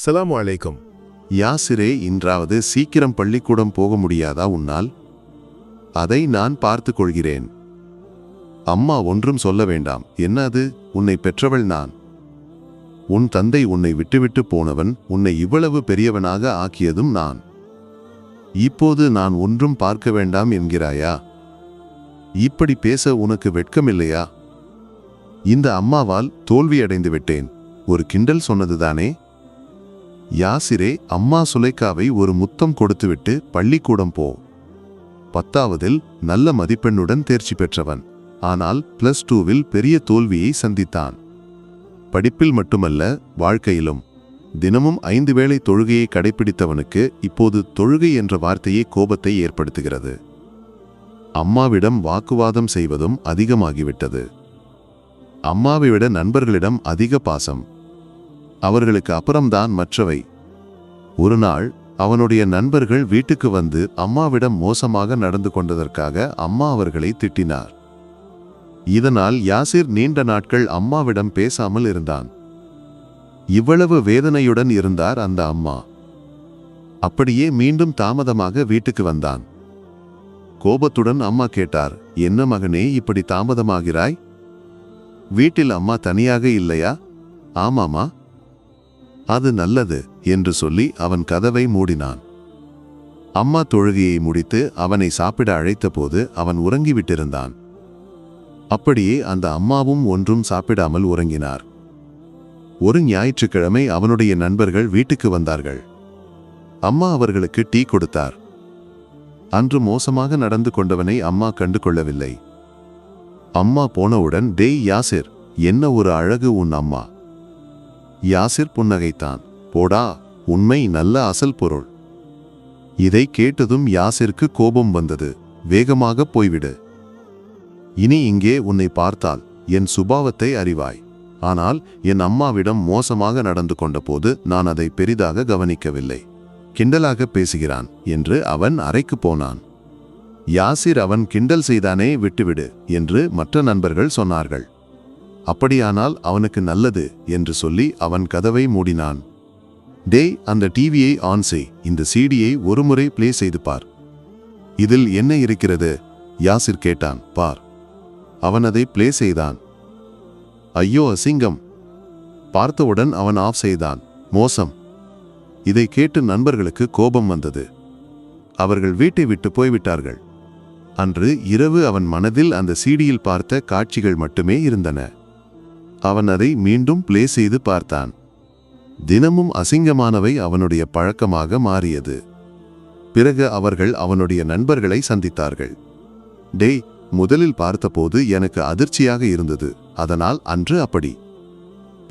ஸலாமு அலைக்கும். யாசிரே, இன்றாவது சீக்கிரம் பள்ளிக்கூடம் போக முடியாதா உன்னால்? அதை நான் பார்த்து கொள்கிறேன். அம்மா ஒன்றும் சொல்ல வேண்டாம். என்ன அது? உன்னை பெற்றவள் நான். உன் தந்தை உன்னை விட்டுவிட்டு போனவன், உன்னை இவ்வளவு பெரியவனாக ஆக்கியதும் நான். இப்போது நான் ஒன்றும் பார்க்க வேண்டாம் என்கிறாயா? இப்படி பேச உனக்கு வெட்கமில்லையா? இந்த அம்மாவால் தோல்வியடைந்து விட்டேன். ஒரு கிண்டல் சொன்னதுதானே? யாசிரே, அம்மா சுலைக்காவை ஒரு முத்தம் கொடுத்துவிட்டு பள்ளிக்கூடம் போ. 10ஆவதில் நல்ல மதிப்பெண்ணுடன் தேர்ச்சி பெற்றவன். ஆனால் +2வில் பெரிய தோல்வியை சந்தித்தான். படிப்பில் மட்டுமல்ல, வாழ்க்கையிலும். தினமும் 5 வேளை தொழுகையை கடைபிடித்தவனுக்கு இப்போது தொழுகை என்ற வார்த்தையே கோபத்தை ஏற்படுத்துகிறது. அம்மாவிடம் வாக்குவாதம் செய்வதும் அதிகமாகிவிட்டது. அம்மாவை விட நண்பர்களிடம் அதிக பாசம். அவர்களுக்கு அப்புறம்தான் மற்றவை. ஒரு நாள் அவனுடைய நண்பர்கள் வீட்டுக்கு வந்து அம்மாவிடம் மோசமாக நடந்து கொண்டதற்காக அம்மா அவர்களை திட்டினார். இதனால் யாசிர் நீண்ட நாட்கள் அம்மாவிடம் பேசாமல் இருந்தான். இவ்வளவு வேதனையுடன் இருந்தார் அந்த அம்மா. அப்படியே மீண்டும் தாமதமாக வீட்டுக்கு வந்தான். கோபத்துடன் அம்மா கேட்டார், என்ன மகனே, இப்படி தாமதமாகிறாய்? வீட்டில் அம்மா தனியாக இல்லையா? ஆமாமா. அது நல்லது என்று சொல்லி அவன் கதவை மூடினான். அம்மா தொழுகையை முடித்து அவனை சாப்பிட அழைத்தபோது அவன் உறங்கிவிட்டிருந்தான். அப்படியே அந்த அம்மாவும் ஒன்றும் சாப்பிடாமல் உறங்கினார். ஒரு ஞாயிற்றுக்கிழமை அவனுடைய நண்பர்கள் வீட்டுக்கு வந்தார்கள். அம்மா அவர்களுக்கு டீ கொடுத்தார். அன்று மோசமாக நடந்து கொண்டவனை அம்மா கண்டு கொள்ளவில்லை. அம்மா போனவுடன், டேய் யாசிர், என்ன ஒரு அழகு உன் அம்மா. யாசிர் புன்னகைத்தான். போடா, உண்மை நல்ல அசல் பொருள். இதை கேட்டதும் யாசிற்கு கோபம் வந்தது. வேகமாக போய்விடு. இனி இங்கே உன்னை பார்த்தால் என் சுபாவத்தை அறிவாய். ஆனால் என் அம்மாவிடம் மோசமாக நடந்து கொண்ட போது நான் அதை பெரிதாக கவனிக்கவில்லை. கிண்டலாக பேசுகிறான் என்று அவன் அறைக்கு போனான். யாசிர், அவன் கிண்டல் செய்தானே, விட்டுவிடு என்று மற்ற நண்பர்கள் சொன்னார்கள். அப்படியானால் அவனுக்கு நல்லது என்று சொல்லி அவன் கதவை மூடினான். டேய், அந்த டிவியை ஆன் செய். இந்த சிடியை ஒருமுறை பிளே செய்து பார். இதில் என்ன இருக்கிறது? யாசிர் கேட்டான். பார். அவன் அதை பிளே செய்தான். ஐயோ, அசிங்கம். பார்த்தவுடன் அவன் ஆஃப் செய்தான். மோசம். இதை கேட்டு நண்பர்களுக்கு கோபம் வந்தது. அவர்கள் வீட்டை விட்டு போய்விட்டார்கள். அன்று இரவு அவன் மனதில் அந்த சிடியில் பார்த்த காட்சிகள் மட்டுமே இருந்தன. அவன் அதை மீண்டும் பிளே செய்து பார்த்தான். தினமும் அசிங்கமானவை அவனுடைய பழக்கமாக மாறியது. பிறகு அவர்கள் அவனுடைய நண்பர்களை சந்தித்தார்கள். டேய், முதலில் பார்த்தபோது எனக்கு அதிர்ச்சியாக இருந்தது. அதனால் அன்று அப்படி.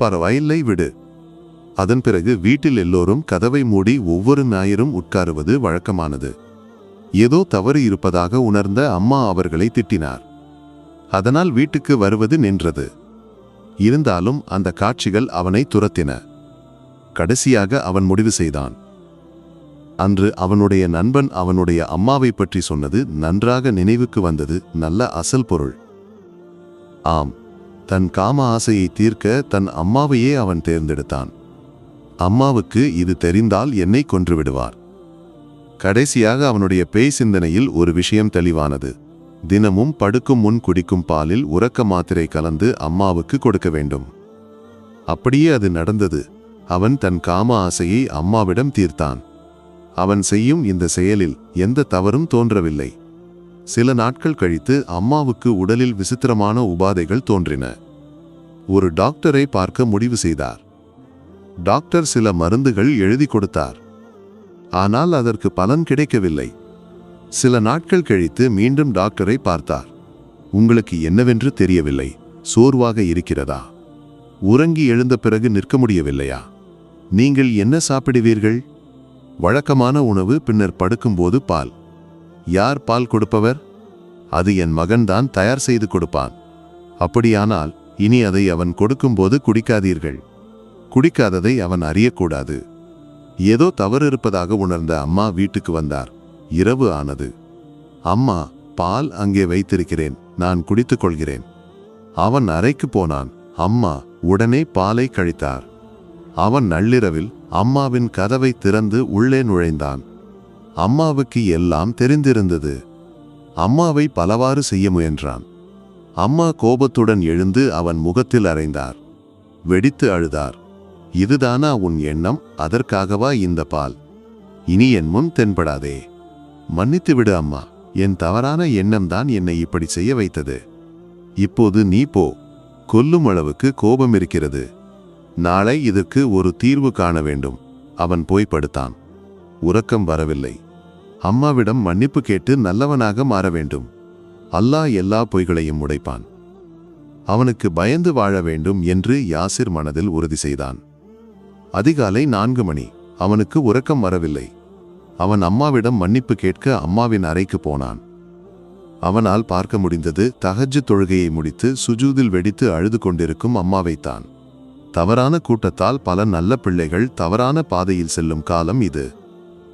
பரவாயில்லை, விடு. அதன் பிறகு வீட்டில் எல்லோரும் கதவை மூடி ஒவ்வொரு ஞாயிறும் உட்காருவது வழக்கமானது. ஏதோ தவறு இருப்பதாக உணர்ந்த அம்மா அவர்களை திட்டினார். அதனால் வீட்டுக்கு வருவது நின்றது. இருந்தாலும் அந்த காட்சிகள் அவனை துரத்தின. கடைசியாக அவன் முடிவு செய்தான். அன்று அவனுடைய நண்பன் அவனுடைய அம்மாவை பற்றி சொன்னது நன்றாக நினைவுக்கு வந்தது. நல்ல அசல் பொருள். ஆம், தன் காம ஆசையை தீர்க்க தன் அம்மாவையே அவன் தேர்ந்தெடுத்தான். அம்மாவுக்கு இது தெரிந்தால் என்னை கொன்று விடுவார். கடைசியாக அவனுடைய பேய் சிந்தனையில் ஒரு விஷயம் தெளிவானது. தினமும் படுக்கும் முன் குடிக்கும் பாலில் உறக்க மாத்திரை கலந்து அம்மாவுக்கு கொடுக்க வேண்டும். அப்படியே அது நடந்தது. அவன் தன் காம ஆசையை அம்மாவிடம் தீர்த்தான். அவன் செய்யும் இந்த செயலில் எந்த தவறும் தோன்றவில்லை. சில நாட்கள் கழித்து அம்மாவுக்கு உடலில் விசித்திரமான உபாதைகள் தோன்றின. ஒரு டாக்டரை பார்க்க முடிவு செய்தார். டாக்டர் சில மருந்துகள் எழுதி கொடுத்தார். ஆனால் அதற்கு பலன் கிடைக்கவில்லை. சில நாட்கள் கழித்து மீண்டும் டாக்டரை பார்த்தார். உங்களுக்கு என்னவென்று தெரியவில்லை. சோர்வாக இருக்கிறதா? உறங்கி எழுந்த பிறகு நிற்க முடியவில்லையா? நீங்கள் என்ன சாப்பிடுவீர்கள்? வழக்கமான உணவு, பின்னர் படுக்கும்போது பால். யார் பால் கொடுப்பவர்? அது என் மகன்தான் தயார் செய்து கொடுப்பான். அப்படியானால் இனி அதை அவன் கொடுக்கும்போது குடிக்காதீர்கள். குடிக்காததை அவன் அறியக்கூடாது. ஏதோ தவறு இருப்பதாக உணர்ந்த அம்மா வீட்டுக்கு வந்தார். இரவு ஆனது. அம்மா, பால் அங்கே வைத்திருக்கிறேன், நான் குடித்துக் கொள்கிறேன். அவன் அறைக்கு போனான். அம்மா உடனே பாலை கழித்தார். அவன் நள்ளிரவில் அம்மாவின் கதவை திறந்து உள்ளே நுழைந்தான். அம்மாவுக்கு எல்லாம் தெரிந்திருந்தது. அம்மாவை பலவாறு செய்ய முயன்றான். அம்மா கோபத்துடன் எழுந்து அவன் முகத்தில் அறைந்தார். வெடித்து அழுதார். இதுதானா உன் எண்ணம்? அதற்காகவா இந்த பால்? இனி என் முன் தென்படாதே. மன்னித்து விடு அம்மா. என் தவறான எண்ணம்தான் என்னை இப்படி செய்ய வைத்தது. இப்போது நீ போ. கொல்லும் அளவுக்கு கோபம் இருக்கிறது. நாளை இதற்கு ஒரு தீர்வு காண வேண்டும். அவன் போய் படுத்தான். உறக்கம் வரவில்லை. அம்மாவிடம் மன்னிப்பு கேட்டு நல்லவனாக மாற வேண்டும். அல்லாஹ் எல்லா பொய்களையும் உடைப்பான். அவனுக்கு பயந்து வாழ வேண்டும் என்று யாசிர் மனதில் உறுதி செய்தான். அதிகாலை 4 மணி. அவனுக்கு உறக்கம் வரவில்லை. அவன் அம்மாவிடம் மன்னிப்பு கேட்க அம்மாவின் அறைக்கு போனான். அவனால் பார்க்க முடிந்தது தஹஜ்ஜுத் தொழுகையை முடித்து சுஜூதில் வெடித்து அழுது கொண்டிருக்கும் அம்மாவைத்தான். தவறான கூட்டத்தால் பல நல்ல பிள்ளைகள் தவறான பாதையில் செல்லும் காலம் இது.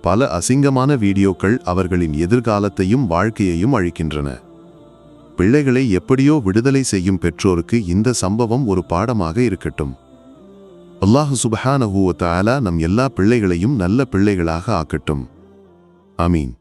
பல அசிங்கமான வீடியோக்கள் அவர்களின் எதிர்காலத்தையும் வாழ்க்கையையும் அழிக்கின்றன. பிள்ளைகளை எப்படியோ விடுதலை செய்யும் பெற்றோருக்கு இந்த சம்பவம் ஒரு பாடமாக இருக்கட்டும். அல்லாஹ் சுப்ஹானஹு வ தஆலா நம் எல்லா பிள்ளைகளையும் நல்ல பிள்ளைகளாக ஆக்கட்டும். ஆமீன்.